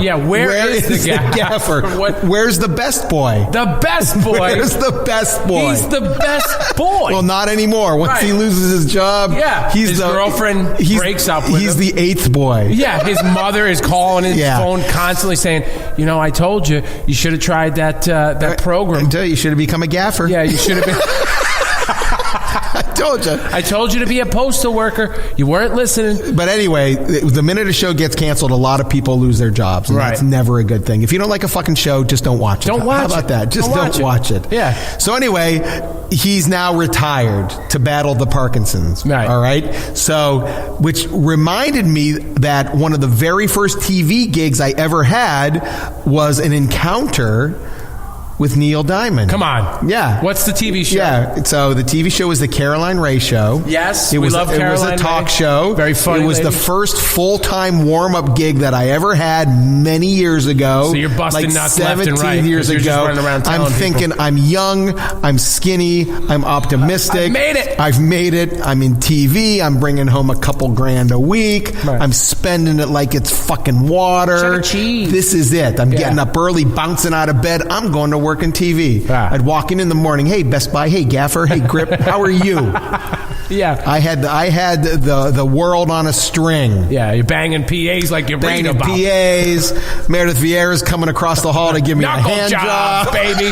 Yeah, where is the gaffer? Where's the best boy? The best boy. Where's the best boy? He's the best boy. Well, not anymore. Once he loses his job, his girlfriend breaks up with him. He's the eighth boy. Yeah, his mother is calling his phone constantly saying, I told you should have tried that program. You should have become a gaffer. Yeah, you should have been. I told you to be a postal worker. You weren't listening. But anyway, the minute a show gets canceled, a lot of people lose their jobs. And that's never a good thing. If you don't like a fucking show, just don't watch it. Don't watch it. How about that? Just don't watch it. Yeah. So anyway, he's now retired to battle the Parkinson's. Right. All right. So, which reminded me that one of the very first TV gigs I ever had was an encounter with Neil Diamond. Come on. Yeah. What's the TV show? Yeah. So the TV show was the Caroline Ray Show. Yes. We love Caroline Ray. It was a talk show. Very funny. It was the first full-time warm-up gig that I ever had many years ago. So you're busting nuts left and right. 17 years ago. Just running around I'm thinking, people. I'm young, I'm skinny, I'm optimistic. I've made it. I'm in TV. I'm bringing home a couple grand a week. Right. I'm spending it like it's fucking water. Cheese. This is it. I'm getting up early, bouncing out of bed. I'm going to work in TV. I'd walk in the morning. Hey, Best Buy. Hey, Gaffer. Hey, Grip. How are you? Yeah. I had the world on a string. Yeah, you're banging PAs like you're reading about. PAs. Meredith Vieira's coming across the hall to give me a hand job, baby.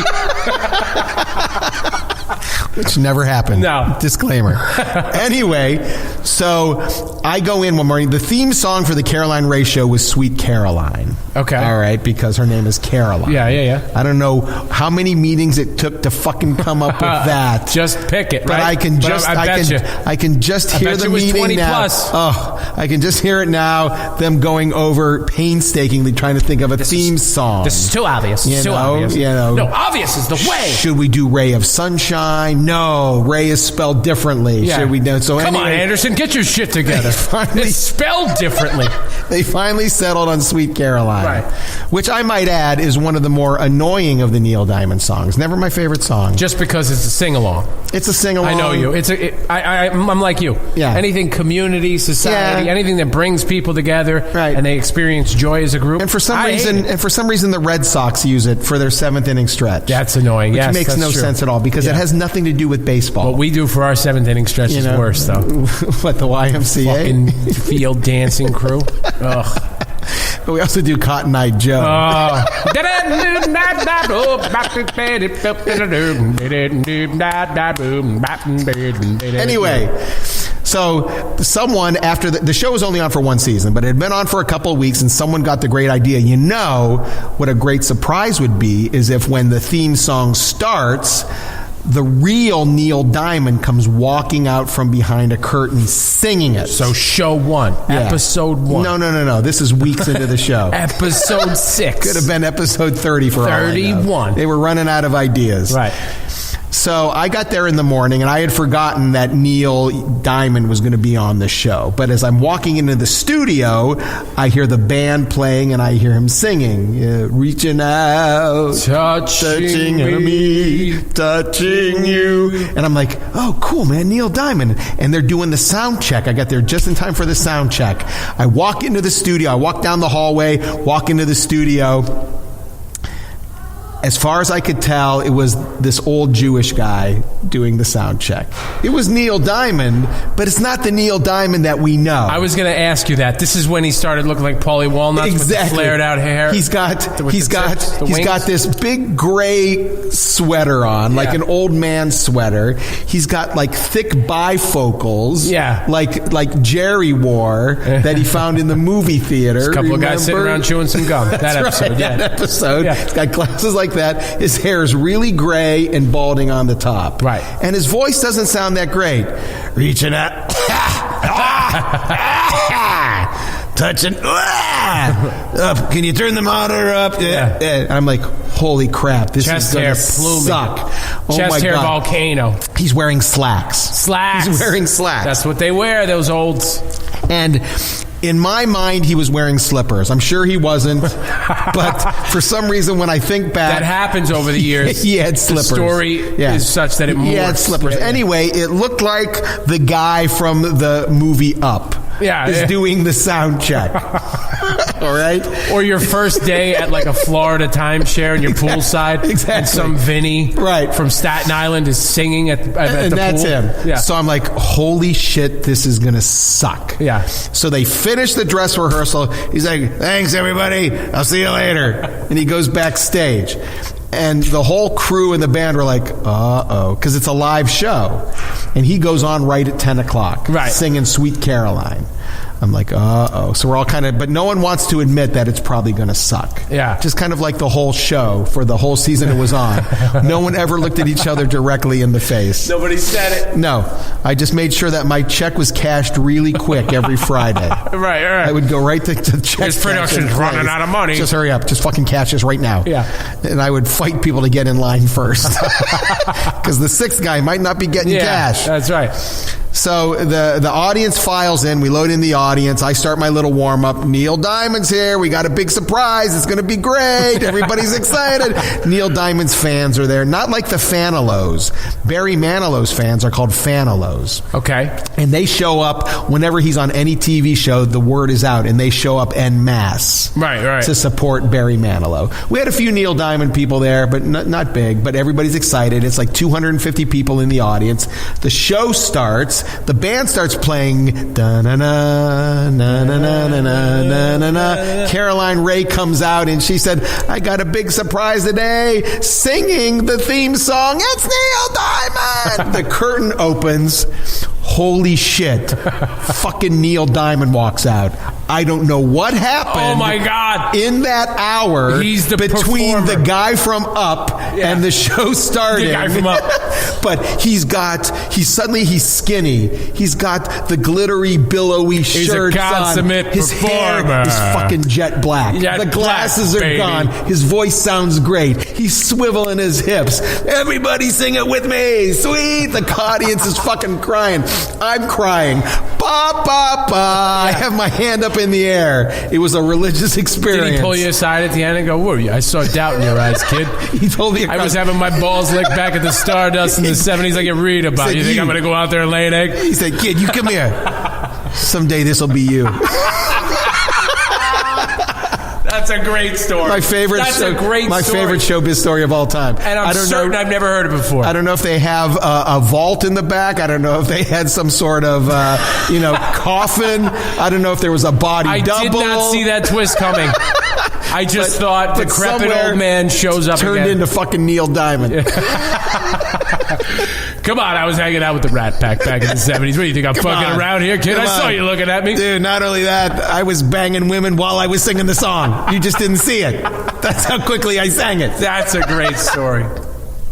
Which never happened. No. Disclaimer. Anyway, so I go in one morning. The theme song for the Caroline Ray Show was Sweet Caroline. Okay. All right, because her name is Caroline. Yeah. I don't know how many meetings it took to fucking come up with that. Just pick it, right? But I can just hear the meeting now. Plus. Oh, I can just hear it now. Them going over painstakingly trying to think of a theme song. This is too obvious. Obvious. No, obvious is the way. Should we do Ray of Sunshine? No, Ray is spelled differently. Yeah. Should we do? So come on, Anderson, get your shit together. It's spelled differently. They finally settled on Sweet Caroline, right? Which I might add is one of the more annoying of the Neil Diamond songs. Never my favorite song. Just because it's a sing-along. It's a sing-along. I know you. I'm like you. Yeah. Anything community, society, anything that brings people together, right? And they experience joy as a group. And for some reason, the Red Sox use it for their seventh inning stretch. That's annoying. Which makes no sense at all because it has nothing to do with baseball. What we do for our seventh inning stretch is worse, though. What, the YMCA? Fucking field dancing crew. Ugh. But we also do Cotton Eye Joe. Anyway, so someone, after the show was only on for one season, but it had been on for a couple of weeks, and someone got the great idea. You know what a great surprise would be is if when the theme song starts, the real Neil Diamond comes walking out from behind a curtain singing it. So show 1, episode 1. No. This is weeks into the show. Episode 6. Could have been episode 30 for 31. all I know. They were running out of ideas. Right. So I got there in the morning, and I had forgotten that Neil Diamond was going to be on the show. But as I'm walking into the studio, I hear the band playing, and I hear him singing, reaching out, touching me, touching you. And I'm like, oh, cool, man, Neil Diamond. And they're doing the sound check. I got there just in time for the sound check. I walk into the studio. I walk down the hallway, walk into the studio. As far as I could tell, it was this old Jewish guy doing the sound check. It was Neil Diamond, but it's not the Neil Diamond that we know. I was going to ask you that. This is when he started looking like Paulie Walnuts with the flared out hair. He's got this big gray sweater on, like an old man sweater. He's got like thick bifocals, like Jerry wore that he found in the movie theater. There's a couple of guys sitting around chewing some gum. That episode, that episode. Yeah. He's got glasses like that. His hair is really gray and balding on the top. Right. And his voice doesn't sound that great. Reaching out. Touching. Up. Can you turn the monitor up? Yeah. I'm like, holy crap. This is going to suck. Oh Chest hair God. volcano. He's wearing slacks. He's wearing slacks. That's what they wear, those olds. And in my mind, he was wearing slippers. I'm sure he wasn't. But for some reason, when I think back... That happens over the years. He had slippers. The story is such that it morphs. He had slippers. Yeah. Anyway, it looked like the guy from the movie Up is doing the sound check. All right? Or your first day at like a Florida timeshare in your poolside. Exactly. And some Vinny from Staten Island is singing at the pool. And that's him. Yeah. So I'm like, holy shit, this is going to suck. Yeah. So they finish the dress rehearsal. He's like, thanks, everybody. I'll see you later. And he goes backstage. And the whole crew and the band were like, uh-oh, because it's a live show. And he goes on right at 10 o'clock, singing Sweet Caroline. I'm like, uh-oh. So we're all kind of, but no one wants to admit that it's probably going to suck. Yeah. Just kind of like the whole show for the whole season it was on. No one ever looked at each other directly in the face. Nobody said it. No. I just made sure that my check was cashed really quick every Friday. Right. I would go right to check. His production's running out of money. Just hurry up. Just fucking cash this right now. Yeah. And I would fight people to get in line first. Because the sixth guy might not be getting cash. That's right. So the audience files in. We load in the audience. I start my little warm up. Neil Diamond's here. We got a big surprise. It's going to be great. Everybody's excited. Neil Diamond's fans are there. Not like the Fanilows. Barry Manilow's fans are called Fanilows. Okay. And they show up whenever he's on any TV show. The word is out, and they show up en masse. Right. To support Barry Manilow. We had a few Neil Diamond people there, but not big. But everybody's excited. It's like 250 people in the audience. The show starts. The band starts playing. Da-na-na, na-na-na-na-na-na-na. Caroline Ray comes out and she said, I got a big surprise today, singing the theme song. It's Neil Diamond. The curtain opens. Holy shit. Fucking Neil Diamond walks out. I don't know what happened. Oh my God. In that hour He's the between performer. the guy from Up and the show started. The guy from Up. But he's skinny. He's got the glittery, billowy shirts a consummate on. His performer. hair is fucking jet black. Jet the glasses black, are baby. gone. His voice sounds great. He's swiveling his hips. Everybody sing it with me. Sweet. The audience is fucking crying. I'm crying. Ba, ba, ba. I have my hand up in the air. It was a religious experience. Did he pull you aside at the end and go, whoa, I saw doubt in your eyes, kid? He told me I was having my balls licked back at the Stardust in the 70s like you read about. Said, You think I'm going to go out there and lay an egg? He said, kid, you come here. Someday this will be you. That's a great story. My favorite showbiz story of all time. And I'm certain I've never heard it before. I don't know if they have a vault in the back. I don't know if they had some sort of, coffin. I don't know if there was a body double. I did not see that twist coming. I just thought decrepit old man shows up turned again. into fucking Neil Diamond. Come on, I was hanging out with the Rat Pack back in the 70s. What do you think, I'm fucking around here, kid? I saw you looking at me. Dude, not only that, I was banging women while I was singing the song. You just didn't see it. That's how quickly I sang it. That's a great story.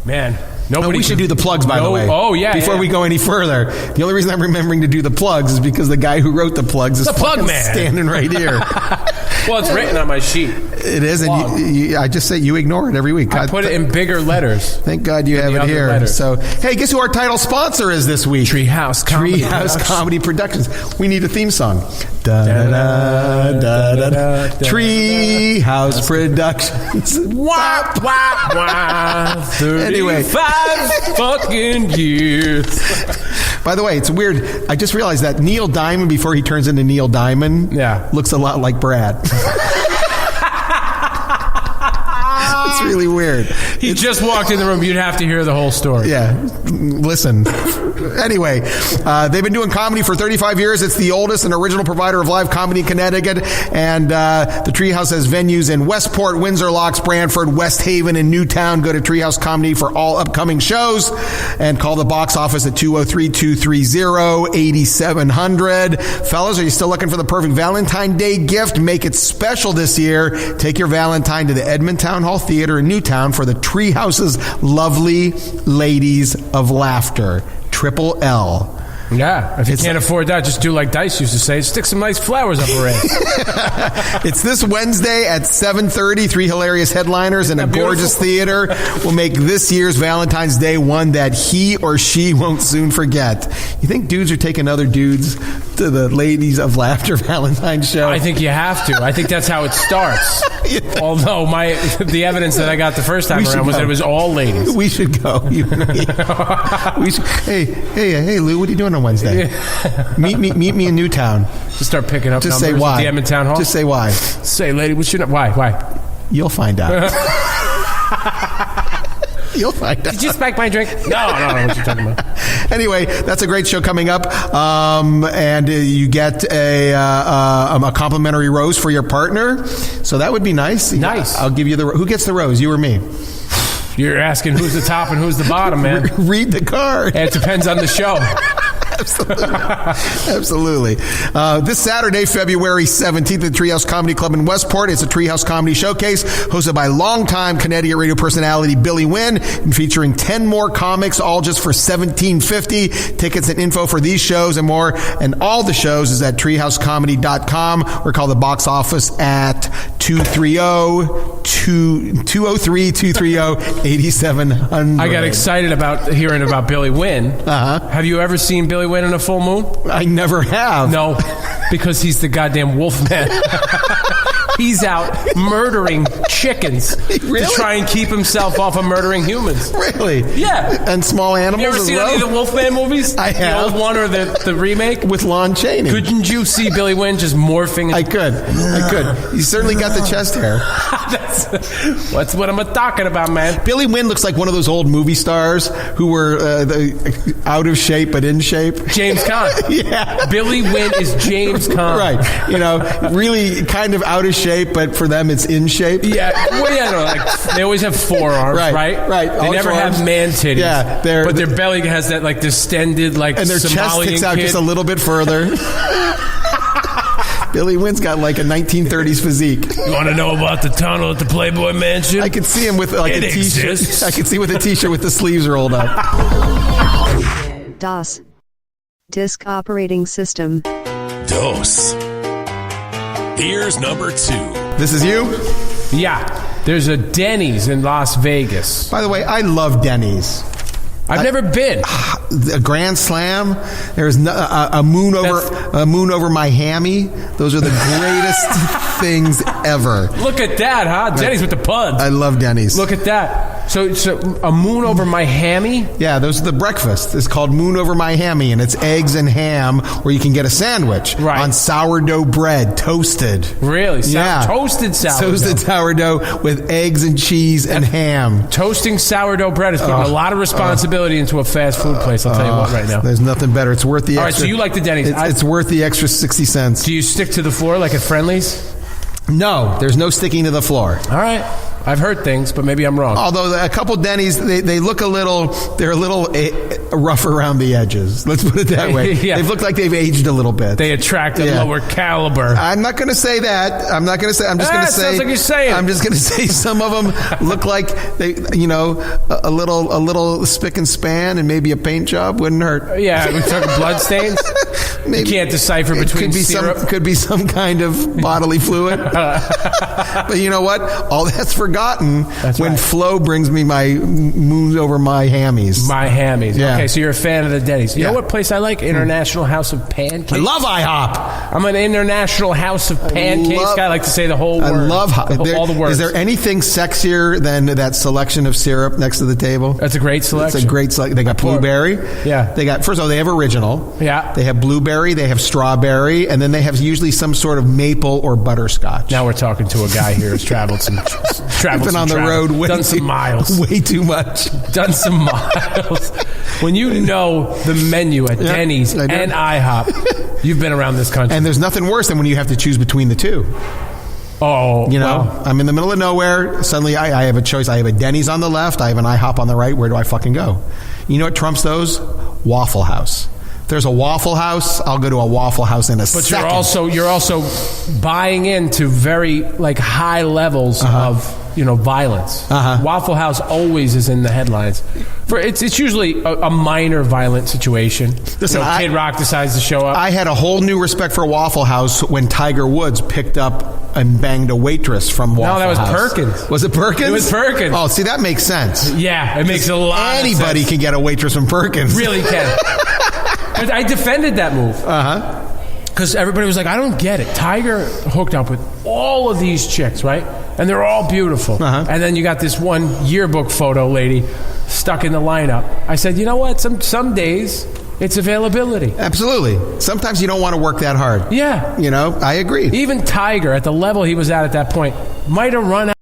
Man. We should do the plugs, by the way. Oh, yeah. Before we go any further. The only reason I'm remembering to do the plugs is because the guy who wrote the plugs is the plug man standing right here. Well, it's written on my sheet. It is, and I just say you ignore it every week. I put it in bigger letters. Thank God you have it here. Letters. So, hey, guess who our title sponsor is this week? Treehouse Comedy Productions. We need a theme song. Treehouse Productions. Wah, wah, wah. 35 Anyway. fucking years. By the way, it's weird. I just realized that Neil Diamond, before he turns into Neil Diamond, looks a lot like Brad. It's really weird. He just walked in the room. You'd have to hear the whole story. Yeah. Listen. Anyway, they've been doing comedy for 35 years. It's the oldest and original provider of live comedy in Connecticut. And the Treehouse has venues in Westport, Windsor Locks, Branford, West Haven, and Newtown. Go to Treehouse Comedy for all upcoming shows. And call the box office at 203-230-8700. Fellas, are you still looking for the perfect Valentine's Day gift? Make it special this year. Take your Valentine to the Edmond Town Hall Theater in Newtown for the Treehouse's lovely Ladies of Laughter. Triple L. Yeah, if you can't afford that, just do like Dice used to say, stick some nice flowers up her ass. It's this Wednesday at 7:30. 3 hilarious headliners in a gorgeous theater will make this year's Valentine's Day one that he or she won't soon forget. You think dudes are taking other dudes to the Ladies of Laughter Valentine's show? I think you have to. I think that's how it starts. Although the evidence that I got the first time around was that it was all ladies. We should go. You and me. Hey, Lou, what are you doing on Wednesday. meet me in Newtown. Just start picking up Just numbers say why. at the DM Town Hall. Just say why. Say, lady, what's your why? You'll find out. You'll find out. Did you spike my drink? No, I don't know what you're talking about. Anyway, that's a great show coming up, and you get a complimentary rose for your partner. So that would be nice. Nice. I'll give you who gets the rose, you or me? You're asking who's the top and who's the bottom, man. Read the card. It depends on the show. Absolutely. This Saturday, February 17th at the Treehouse Comedy Club in Westport. It's a Treehouse Comedy Showcase hosted by longtime Connecticut radio personality Billy Wynn and featuring 10 more comics, all just for $17.50. Tickets and info for these shows and more and all the shows is at treehousecomedy.com or call the box office at 203-230-8700. I got excited about hearing about Billy Wynn. Have you ever seen Billy Wynn in a full moon? I never have. No, because he's the goddamn Wolfman. He's out murdering chickens Really? to try and keep himself off of murdering humans. Really? Yeah. And small animals You ever as seen well? any of the Wolfman movies? I have. The old one or the remake? With Lon Chaney. Couldn't you see Billy Wynn just morphing? I could. You certainly got the chest hair. That's what I'm talking about, man. Billy Wynn looks like one of those old movie stars who were out of shape but in shape. James Caan. Yeah. Billy Wynn is James Caan. Right. Really kind of out of shape, but for them it's in shape. Yeah. Well, yeah, no, like they always have forearms, right? Right. They never have man titties. Yeah. But their belly has that like distended like and their Somalian chest sticks out kid. just a little bit further. Billy Wynn's got like a 1930s physique. You want to know about the tunnel at the Playboy Mansion? I could see him with like It a t-shirt. exists. I could see with a t-shirt with the sleeves rolled up. DOS. Disk Operating System. DOS. Here's number 2. This is you? Yeah. There's a Denny's in Las Vegas. By the way, I love Denny's. I've never been. A Grand Slam. There's a moon over my hammy. Those are the greatest things ever. Look at that, huh? Denny's with the puns. I love Denny's. Look at that. So a moon over my hammy? Yeah, those are the breakfast. It's called Moon Over My Hammy, and it's eggs and ham, where you can get a sandwich on sourdough bread, toasted. Really? Yeah. Toasted sourdough. Toasted sourdough with eggs and cheese and ham. Toasting sourdough bread is putting a lot of responsibility into a fast food place, I'll tell you what right now. There's nothing better. It's worth the extra. All right, so you like the Denny's. It's worth the extra 60 cents. Do you stick to the floor like at Friendly's? No, there's no sticking to the floor. All right. I've heard things, but maybe I'm wrong. Although a couple Denny's, they're a little rough around the edges. Let's put it that way. Yeah. They've looked like they've aged a little bit. They attract a lower caliber. I'm not going to say that. I'm just going to say. Sounds like you're saying. I'm just going to say some of them look like they, a little spick and span, and maybe a paint job wouldn't hurt. Yeah, we're talking blood stains. Maybe. You can't decipher between syrup. Could be some kind of bodily fluid. But you know what? All that's forgotten when Flo brings me my moons over my hammies. My hammies. Yeah. Okay, so you're a fan of the Denny's. You know what place I like? International House of Pancakes. I love IHOP. I'm an International House of Pancakes guy. I like to say the whole word. I love all the words. Is there anything sexier than that selection of syrup next to the table? That's a great selection. It's a great selection. They got blueberry. Yeah. First of all, they have original. Yeah. They have blueberry. They have strawberry. And then they have usually some sort of maple or butterscotch. Now we're talking to a guy here who's traveled some been on the road done some miles. Way too much. Done some miles. When you know the menu at Denny's and IHOP, you've been around this country. And there's nothing worse than when you have to choose between the two. Oh, I'm in the middle of nowhere. Suddenly I have a choice. I have a Denny's on the left. I have an IHOP on the right. Where do I fucking go? You know what trumps those? Waffle House. If there's a Waffle House, I'll go to a Waffle House in a second. But you're also buying into very high levels of violence. Waffle House always is in the headlines. It's usually a minor violent situation. Listen, Kid Rock decides to show up. I had a whole new respect for Waffle House when Tiger Woods picked up and banged a waitress from Waffle House. No, that was Perkins. Was it Perkins? It was Perkins. Oh, see, that makes sense. Yeah, it makes a lot of sense. Anybody can get a waitress from Perkins. Really can. But I defended that move. Because everybody was like, I don't get it. Tiger hooked up with all of these chicks, right? And they're all beautiful. And then you got this one yearbook photo lady stuck in the lineup. I said, you know what? Some days It's availability. Absolutely. Sometimes you don't want to work that hard. Yeah. You know, I agree. Even Tiger, at the level he was at that point, might have run